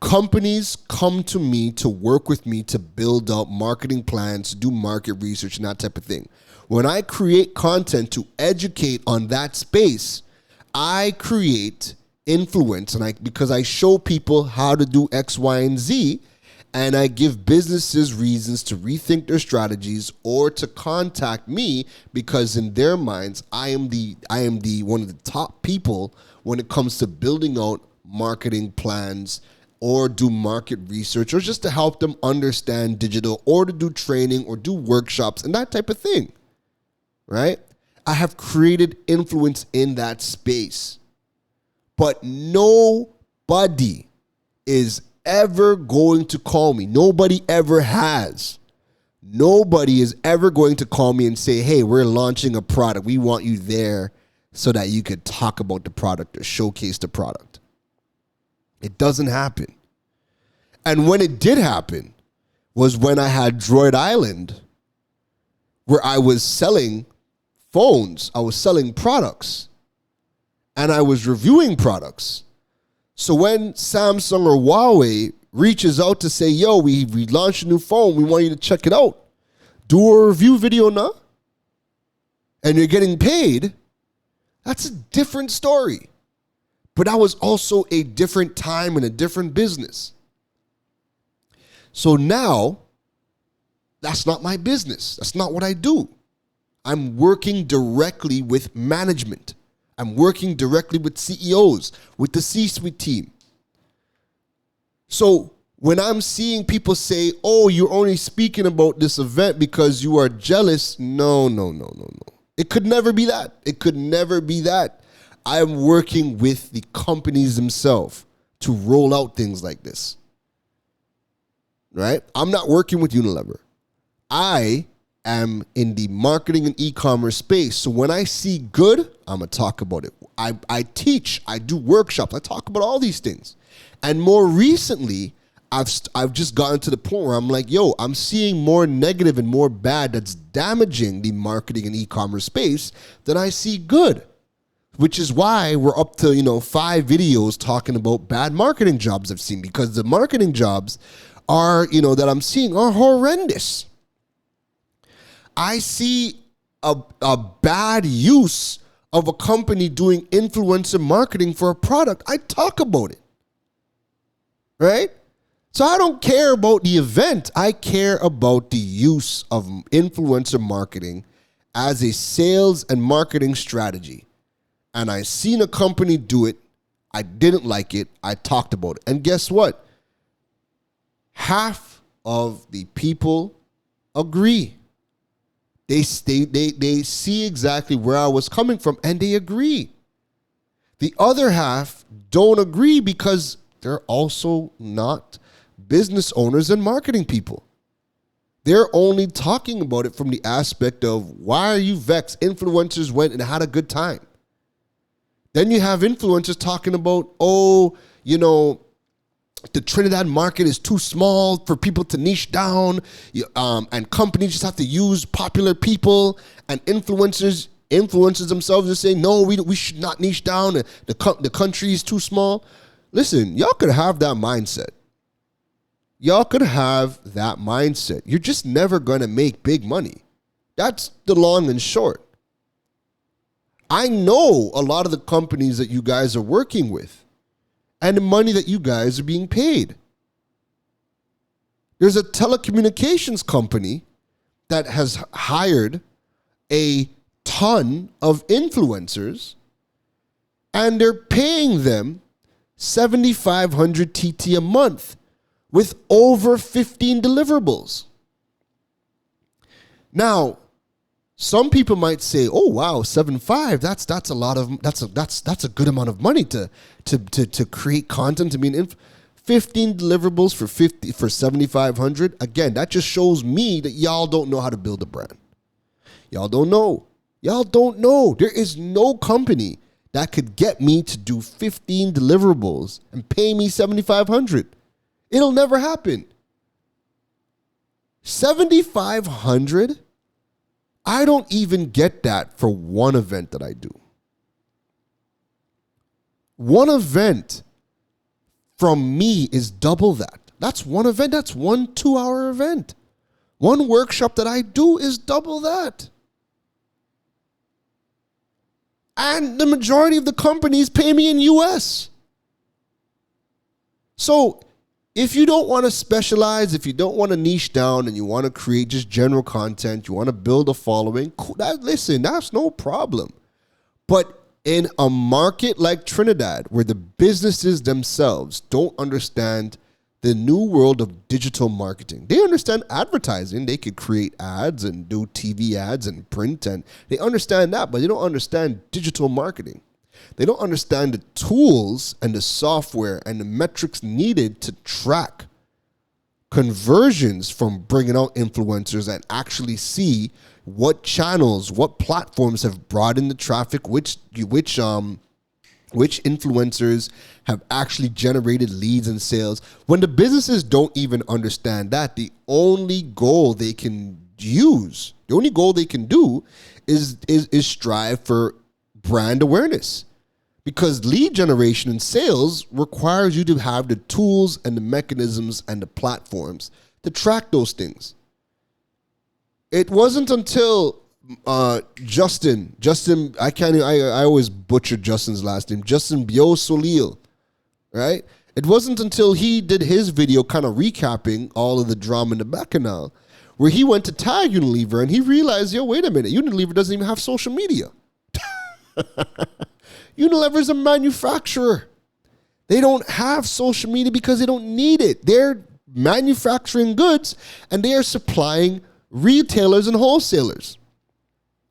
companies come to me to work with me to build out marketing plans, do market research, and that type of thing. When I create content to educate on that space, I create influence, and because I show people how to do X, Y, and Z, and I give businesses reasons to rethink their strategies or to contact me, because in their minds, I am the one of the top people when it comes to building out marketing plans or do market research, or just to help them understand digital, or to do training or do workshops and that type of thing, right? I have created influence in that space. But nobody is ever going to call me. Nobody ever has. Nobody is ever going to call me and say, hey, we're launching a product. We want you there so that you could talk about the product or showcase the product. It doesn't happen. And when it did happen was when I had Droid Island, where I was selling phones, I was selling products, and I was reviewing products. So when Samsung or Huawei reaches out to say, yo, we launched a new phone, we want you to check it out, do a review video now, and you're getting paid, that's a different story. But that was also a different time and a different business. So now, that's not my business. That's not what I do. I'm working directly with management. I'm working directly with CEOs, with the C-suite team. So when I'm seeing people say, oh, you're only speaking about this event because you are jealous, no. It could never be that. It could never be that. I am working with the companies themselves to roll out things like this, right? I'm not working with Unilever. I am in the marketing and e-commerce space. So when I see good, I'm going to talk about it. I teach, I do workshops, I talk about all these things. And more recently, I've just gotten to the point where I'm like, yo, I'm seeing more negative and more bad that's damaging the marketing and e-commerce space than I see good. Which is why we're up to, 5 videos talking about bad marketing jobs I've seen, because the marketing jobs are, that I'm seeing are horrendous. I see a bad use of a company doing influencer marketing for a product. I talk about it, right? So I don't care about the event. I care about the use of influencer marketing as a sales and marketing strategy. And I seen a company do it. I didn't like it. I talked about it. And guess what? Half of the people agree. They see exactly where I was coming from, and they agree. The other half don't agree because they're also not business owners and marketing people. They're only talking about it from the aspect of, why are you vexed? Influencers went and had a good time. Then you have influencers talking about, the Trinidad market is too small for people to niche down, and companies just have to use popular people, and influencers themselves are saying, no, we should not niche down, the country is too small. Listen, y'all could have that mindset. Y'all could have that mindset. You're just never going to make big money. That's the long and short. I know a lot of the companies that you guys are working with and the money that you guys are being paid. There's a telecommunications company that has hired a ton of influencers, and they're paying them $7,500 TT a month with over 15 deliverables. Now, some people might say, "Oh wow, 7.5. That's a lot of that's a good amount of money to create content. I mean, 15 deliverables for 7,500. Again, that just shows me that y'all don't know how to build a brand. Y'all don't know. Y'all don't know. There is no company that could get me to do 15 deliverables and pay me 7,500. It'll never happen. 7,500. I don't even get that for one event that I do. One event from me is double that. That's one event. That's 1 2-hour event. One workshop that I do is double that. And the majority of the companies pay me in US. So if you don't want to specialize, if you don't want to niche down and you want to create just general content, you want to build a following, listen, that's no problem. But in a market like Trinidad, where the businesses themselves don't understand the new world of digital marketing, they understand advertising. They could create ads and do TV ads and print, and they understand that, but they don't understand digital marketing. They don't understand the tools and the software and the metrics needed to track conversions from bringing out influencers and actually see what channels, what platforms have brought in the traffic, which influencers have actually generated leads and sales. When the businesses don't even understand that, the only goal they can do is strive for brand awareness. Because lead generation and sales requires you to have the tools and the mechanisms and the platforms to track those things. It wasn't until Justin, I always butcher Justin's last name, Justin Biosolil, right? It wasn't until he did his video kind of recapping all of the drama in the Bacchanal where he went to tag Unilever and he realized, wait a minute, Unilever doesn't even have social media. Unilever is a manufacturer. They don't have social media because they don't need it. They're manufacturing goods and they are supplying retailers and wholesalers.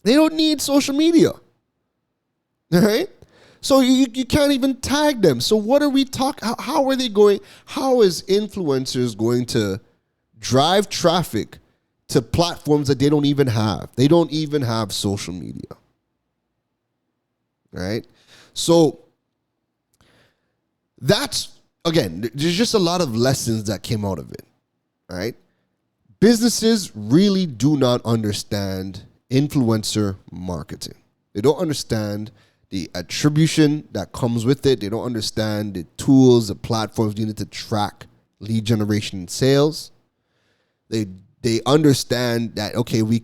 They don't need social media. All right? So you can't even tag them. So what are we talking? How are they going? How is influencers going to drive traffic to platforms that they don't even have? They don't even have social media. Right? So that's, again, there's just a lot of lessons that came out of it, right? Businesses really do not understand influencer marketing. They don't understand the attribution that comes with it. They don't understand the tools, the platforms needed to track lead generation and sales. They understand that, okay, we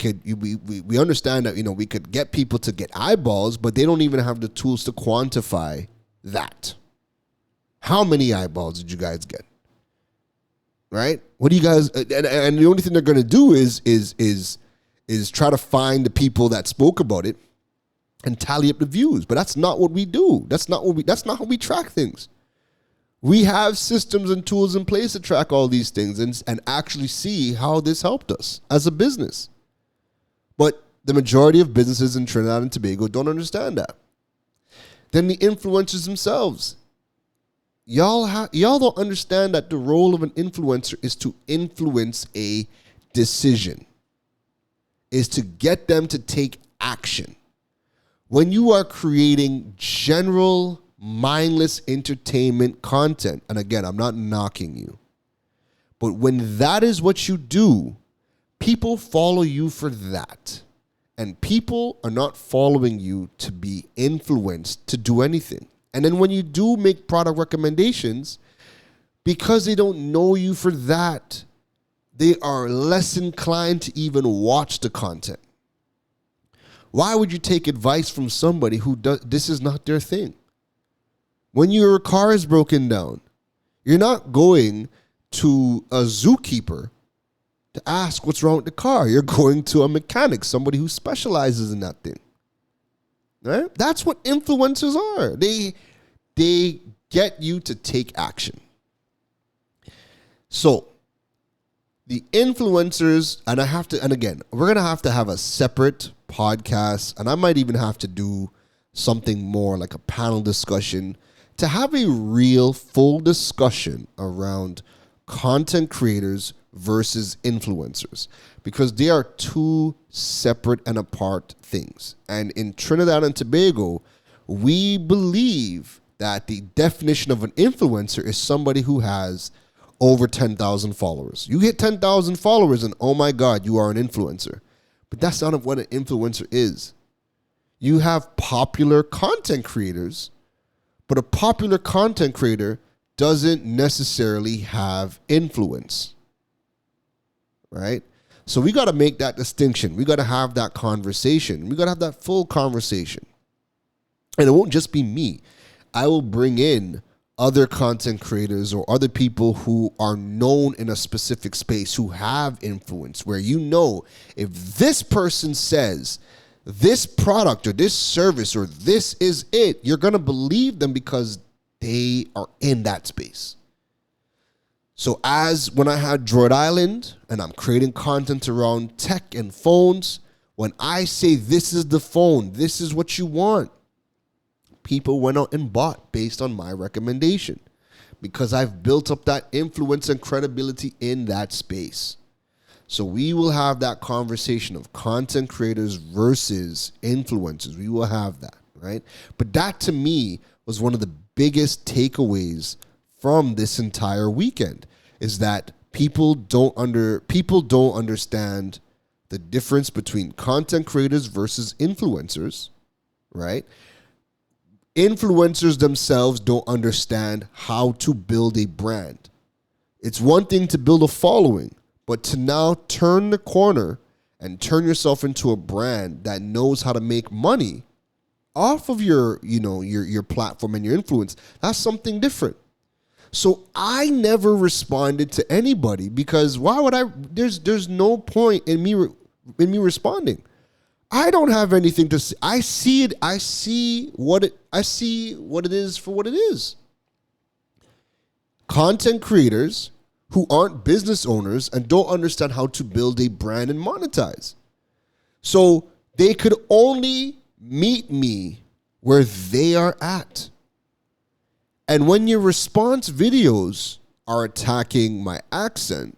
understand that, we could get people to get eyeballs, but they don't even have the tools to quantify that. How many eyeballs did you guys get? Right? What do you guys, and the only thing they're going to do is try to find the people that spoke about it and tally up the views. But that's not what we do. That's not how we track things. We have systems and tools in place to track all these things and actually see how this helped us as a business. But the majority of businesses in Trinidad and Tobago don't understand that. Then the influencers themselves. Y'all don't understand that the role of an influencer is to influence a decision, is to get them to take action. When you are creating general mindless entertainment content, and again, I'm not knocking you, but when that is what you do, people follow you for that. And people are not following you to be influenced to do anything. And then when you do make product recommendations, because they don't know you for that, they are less inclined to even watch the content. Why would you take advice from somebody who this is not their thing? When your car is broken down, you're not going to a zookeeper to ask what's wrong with the car. You're going to a mechanic, somebody who specializes in that thing. Right? That's what influencers are. They get you to take action. So the influencers, and again, we're going to have a separate podcast, and I might even have to do something more like a panel discussion to have a real full discussion around content creators versus influencers, because they are two separate and apart things. And in Trinidad and Tobago, we believe that the definition of an influencer is somebody who has over 10,000 followers. You hit 10,000 followers and oh my God, you are an influencer. But that's not what an influencer is. You have popular content creators, But a popular content creator doesn't necessarily have influence, right? So we got to make that distinction. We got to have that conversation. We got to have that full conversation. And it won't just be me. I will bring in other content creators or other people who are known in a specific space, who have influence, where if this person says this product or this service or this is it, you're going to believe them because they are in that space. So as when I had Droid Island and I'm creating content around tech and phones, when I say this is the phone, this is what you want, people went out and bought based on my recommendation because I've built up that influence and credibility in that space. So we will have that conversation of content creators versus influencers. We will have that, right? But that to me was one of the biggest takeaways from this entire weekend, is that people don't understand the difference between content creators versus influencers, right? Influencers themselves don't understand how to build a brand. It's one thing to build a following, but to now turn the corner and turn yourself into a brand that knows how to make money off of your platform and your influence, that's something different. So I never responded to anybody because why would I? There's no point in me responding. I don't have anything to say. I see it. I see what it is for what it is. Content creators who aren't business owners and don't understand how to build a brand and monetize. So they could only meet me where they are at. And when your response videos are attacking my accent,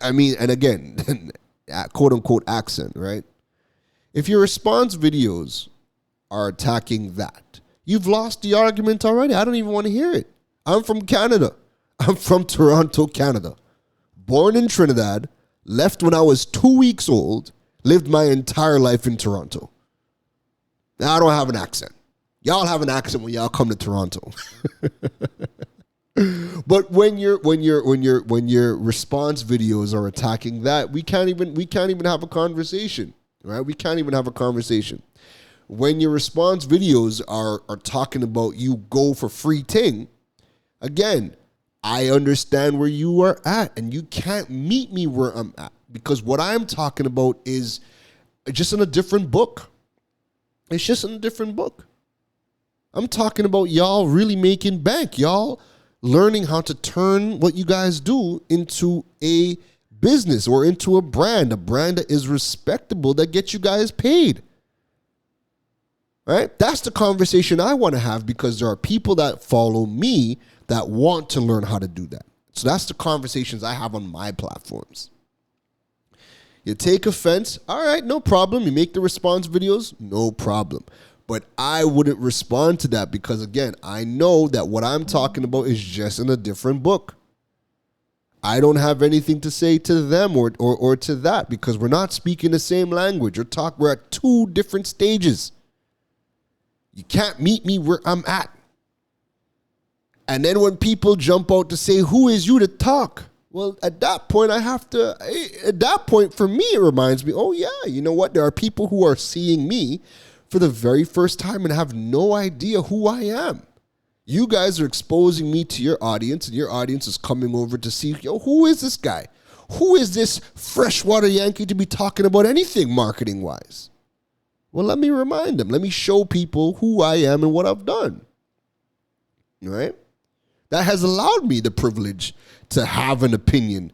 and again, quote unquote accent, right? If your response videos are attacking that, you've lost the argument already. I don't even want to hear it. I'm from Canada. I'm from Toronto, Canada. Born in Trinidad, left when I was 2 weeks old, lived my entire life in Toronto. Now I don't have an accent. Y'all have an accent when y'all come to Toronto. But when your response videos are attacking that, we can't even have a conversation, right? We can't even have a conversation. When your response videos are talking about you go for free ting, again, I understand where you are at, and you can't meet me where I'm at because what I'm talking about is just in a different book. It's just in a different book. I'm talking about y'all really making bank. Y'all learning how to turn what you guys do into a business or into a brand that is respectable, that gets you guys paid. Right? That's the conversation I want to have because there are people that follow me that want to learn how to do that. So that's the conversations I have on my platforms. You take offense, all right, no problem. You make the response videos, no problem. But I wouldn't respond to that because, again, I know that what I'm talking about is just in a different book. I don't have anything to say to them or to that because we're not speaking the same language. We're at two different stages. You can't meet me where I'm at. And then when people jump out to say, who is you to talk? Well, at that point, for me, it reminds me, oh yeah, you know what? There are people who are seeing me for the very first time and have no idea who I am. You guys are exposing me to your audience, and your audience is coming over to see, who is this guy? Who is this freshwater Yankee to be talking about anything marketing-wise? Well, let me remind them. Let me show people who I am and what I've done. All right? That has allowed me the privilege to have an opinion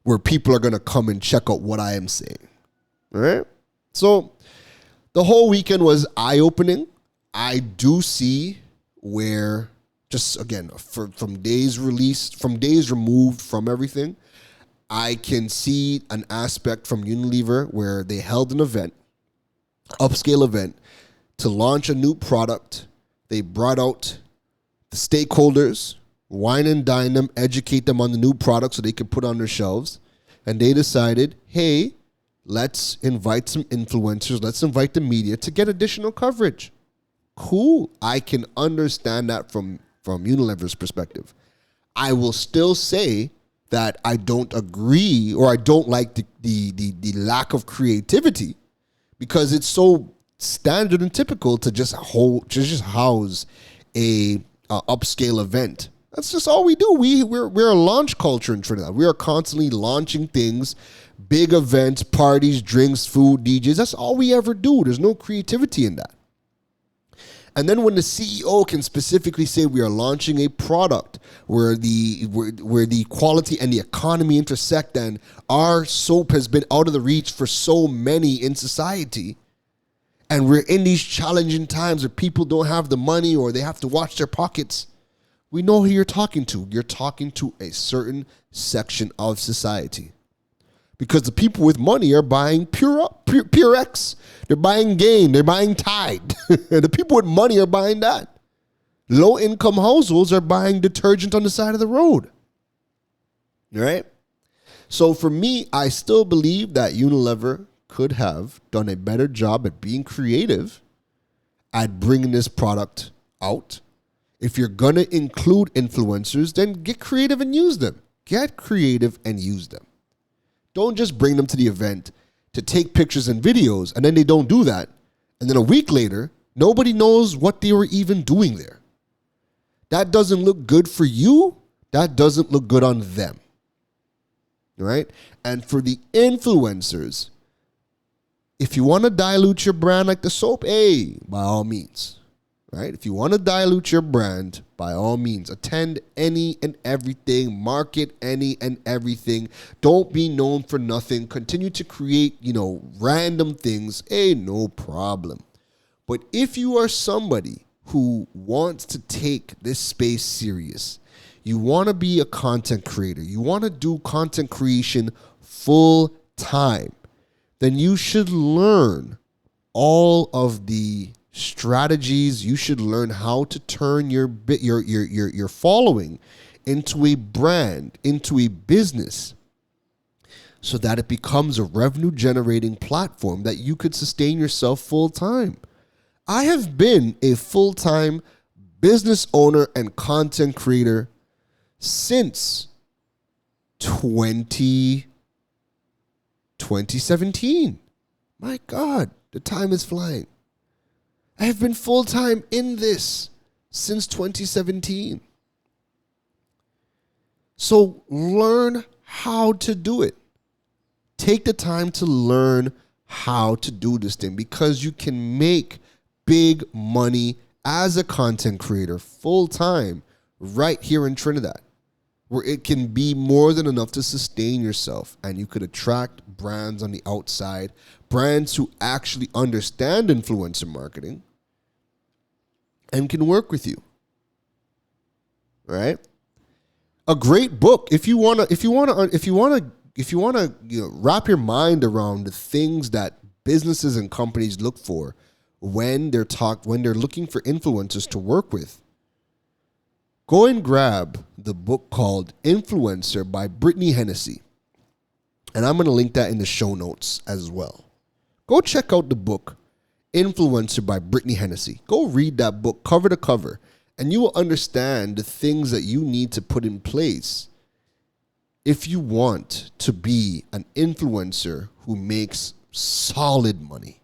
where people are going to come and check out what I am saying. All right? So the whole weekend was eye-opening. I do see where, just again, from days removed from everything, I can see an aspect from Unilever where they held an event, upscale event, to launch a new product. They brought out the stakeholders, wine and dine them, educate them on the new product so they could put on their shelves. And they decided, hey, let's invite some influencers, let's invite the media to get additional coverage. Cool. I can understand that from Unilever's perspective. I will still say that I don't agree, or I don't like the lack of creativity, because it's so standard and typical to just house a upscale event. That's just all we do. We're a launch culture in Trinidad. We are constantly launching things, big events, parties, drinks, food, DJs. That's all we ever do. There's no creativity in that. And then when the CEO can specifically say we are launching a product where the quality and the economy intersect, and our soap has been out of the reach for so many in society, and we're in these challenging times where people don't have the money or they have to watch their pockets, we know who you're talking to. You're talking to a certain section of society. Because the people with money are buying Purex. They're buying Gain. They're buying Tide. The people with money are buying that. Low-income households are buying detergent on the side of the road. Right? So for me, I still believe that Unilever could have done a better job at being creative at bringing this product out. If you're going to include influencers, then get creative and use them. Get creative and use them. Don't just bring them to the event to take pictures and videos, and then they don't do that. And then a week later, nobody knows what they were even doing there. That doesn't look good for you. That doesn't look good on them. Right? And for the influencers, if you want to dilute your brand like the soap, hey, by all means. Right? If you want to dilute your brand, by all means, attend any and everything, market any and everything. Don't be known for nothing. Continue to create, random things. Hey, no problem. But if you are somebody who wants to take this space serious, you want to be a content creator, you want to do content creation full time, then you should learn all of the strategies. You should learn how to turn your following into a brand, into a business, so that it becomes a revenue generating platform that you could sustain yourself full time. I have been a full-time business owner and content creator since 2017. My God, the time is flying. I have been full-time in this since 2017. So learn how to do it. Take the time to learn how to do this thing, because you can make big money as a content creator full-time right here in Trinidad, where it can be more than enough to sustain yourself, and you could attract brands on the outside, brands who actually understand influencer marketing and can work with you. Right? A great book, if you wanna wrap your mind around the things that businesses and companies look for when they're looking for influencers to work with, go and grab the book called Influencer by Brittany Hennessy. And I'm going to link that in the show notes as well. Go check out the book, Influencer by Brittany Hennessy. Go read that book cover to cover, and you will understand the things that you need to put in place if you want to be an influencer who makes solid money,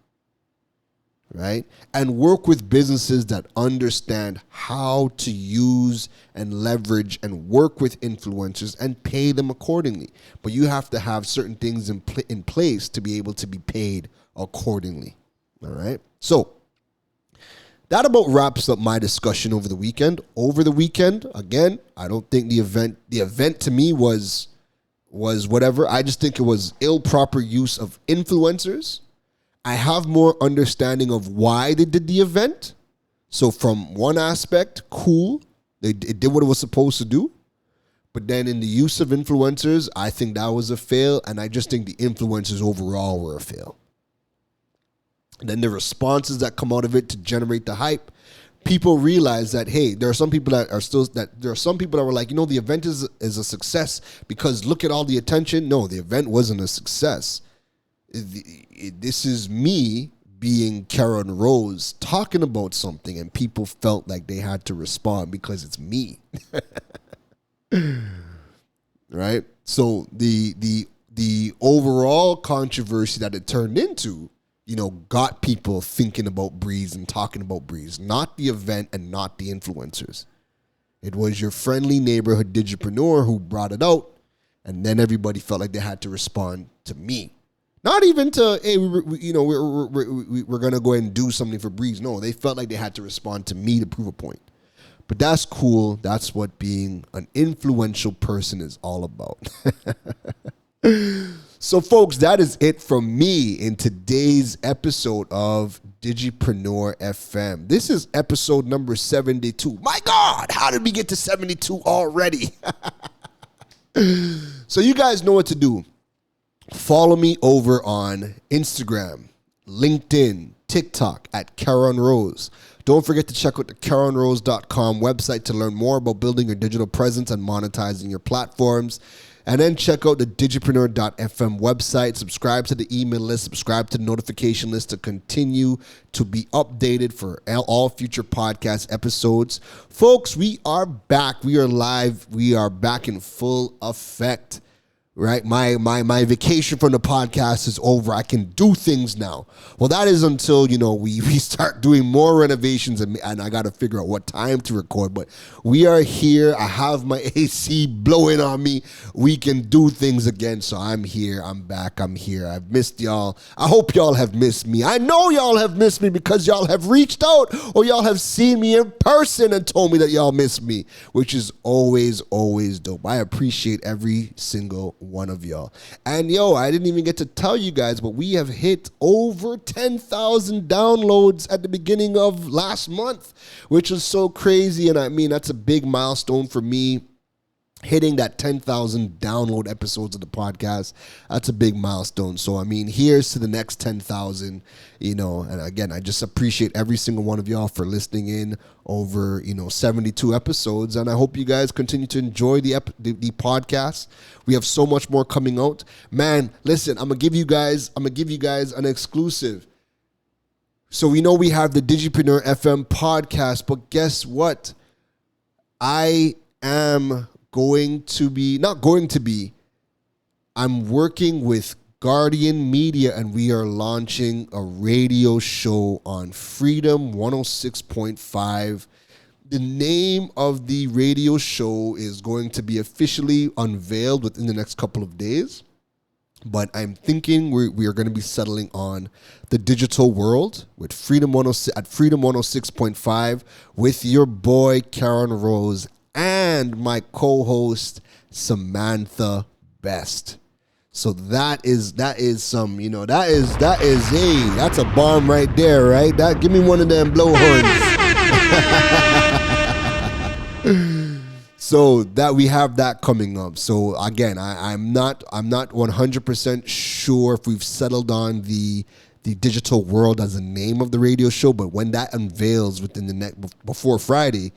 right? And work with businesses that understand how to use and leverage and work with influencers and pay them accordingly. But you have to have certain things in place to be able to be paid accordingly, all right? So that about wraps up my discussion over the weekend. Over the weekend, again, I don't think the event to me was whatever. I just think it was improper use of influencers. I have more understanding of why they did the event. So from one aspect, cool. It did what it was supposed to do. But then in the use of influencers, I think that was a fail. And I just think the influencers overall were a fail. And then the responses that come out of it to generate the hype, people realize that, hey, there are some people that were like, the event is a success because look at all the attention. No, the event wasn't a success. This is me being Karen Rose talking about something and people felt like they had to respond because it's me. Right? So the overall controversy that it turned into, got people thinking about Breeze and talking about Breeze, not the event and not the influencers. It was your friendly neighborhood digipreneur who brought it out, and then everybody felt like they had to respond to me. Not even to, hey, we're going to go ahead and do something for Breeze. No, they felt like they had to respond to me to prove a point. But that's cool. That's what being an influential person is all about. So, folks, that is it from me in today's episode of Digipreneur FM. This is episode number 72. My God, how did we get to 72 already? So you guys know what to do. Follow me over on Instagram, LinkedIn, TikTok at Karen Rose. Don't forget to check out the KarenRose.com website to learn more about building your digital presence and monetizing your platforms. And then check out the digipreneur.fm website. Subscribe to the email list. Subscribe to the notification list to continue to be updated for all future podcast episodes. Folks, we are back. We are live. We are back in full effect. Right? My vacation from the podcast is over. I can do things now. Well, that is until, we start doing more renovations and I got to figure out what time to record. But we are here. I have my AC blowing on me. We can do things again. So I'm here. I'm back. I'm here. I've missed y'all. I hope y'all have missed me. I know y'all have missed me because y'all have reached out or y'all have seen me in person and told me that y'all miss me, which is always, always dope. I appreciate every single one of y'all. And I didn't even get to tell you guys, but we have hit over 10,000 downloads at the beginning of last month, which is so crazy. And I mean, that's a big milestone for me. Hitting that 10,000 download episodes of the podcast, that's a big milestone. So, I mean, here's to the next 10,000, and again, I just appreciate every single one of y'all for listening in over, 72 episodes. And I hope you guys continue to enjoy the podcast. We have so much more coming out. Man, listen, I'm going to give you guys an exclusive. So we know we have the Digipreneur FM podcast, but guess what? I'm working with Guardian Media and we are launching a radio show on Freedom 106.5. The name of the radio show is going to be officially unveiled within the next couple of days. But I'm thinking we are going to be settling on the digital world with Freedom 106 at Freedom 106.5 with your boy Karen Rose and my co-host Samantha Best. So that's a bomb right there, right? Give me one of them blowhorns. So that we have that coming up. So again, I'm not 100% sure if we've settled on the digital world as a name of the radio show, but when that unveils within before Friday,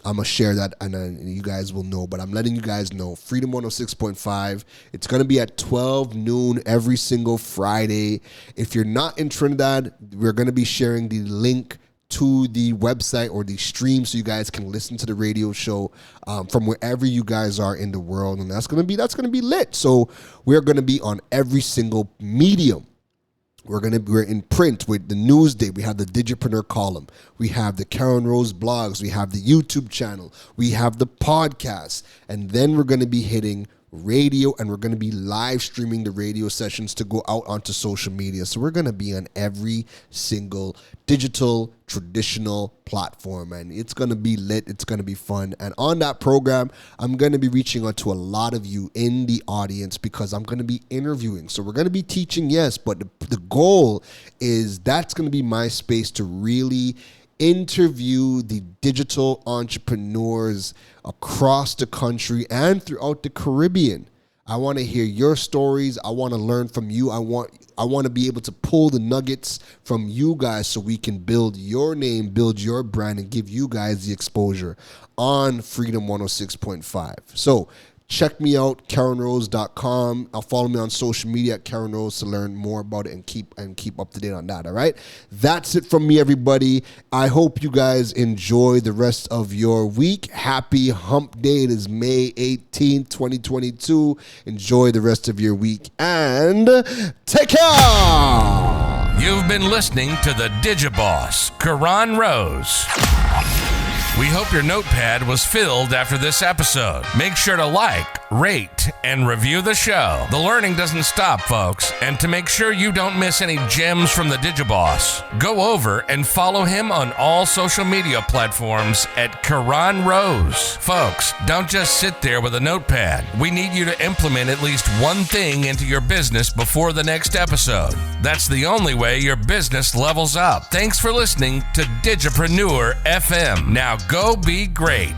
I'm going to share that and you guys will know. But I'm letting you guys know, Freedom 106.5, it's going to be at 12 noon every single Friday. If you're not in Trinidad, we're going to be sharing the link to the website or the stream so you guys can listen to the radio show from wherever you guys are in the world. And that's going to be lit. So we're going to be on every single medium. We're in print with the Newsday. We have the Digipreneur column. We have the Karen Rose blogs. We have the YouTube channel. We have the podcast. And then we're going to be hitting radio and we're going to be live streaming the radio sessions to go out onto social media. So we're going to be on every single digital traditional platform and it's going to be lit. It's going to be fun. And on that program, I'm going to be reaching out to a lot of you in the audience because I'm going to be interviewing. So we're going to be teaching, yes, but the goal is that's going to be my space to really interview the digital entrepreneurs across the country and throughout the Caribbean. I want to hear your stories. I want to learn from you. I want to be able to pull the nuggets from you guys so we can build your name, build your brand, and give you guys the exposure on Freedom 106.5. So check me out, KarenRose.com. I'll follow me on social media at Karen Rose to learn more about it and keep up to date on that, all right? That's it from me, everybody. I hope you guys enjoy the rest of your week. Happy Hump Day. It is May 18th, 2022. Enjoy the rest of your week and take care. You've been listening to the Digiboss, Karen Rose. We hope your notepad was filled after this episode. Make sure to like, rate, and review the show. The learning doesn't stop, folks. And to make sure you don't miss any gems from the Digiboss, go over and follow him on all social media platforms at Karen Rose. Folks, don't just sit there with a notepad. We need you to implement at least one thing into your business before the next episode. That's the only way your business levels up. Thanks for listening to Digipreneur FM. Now go be great.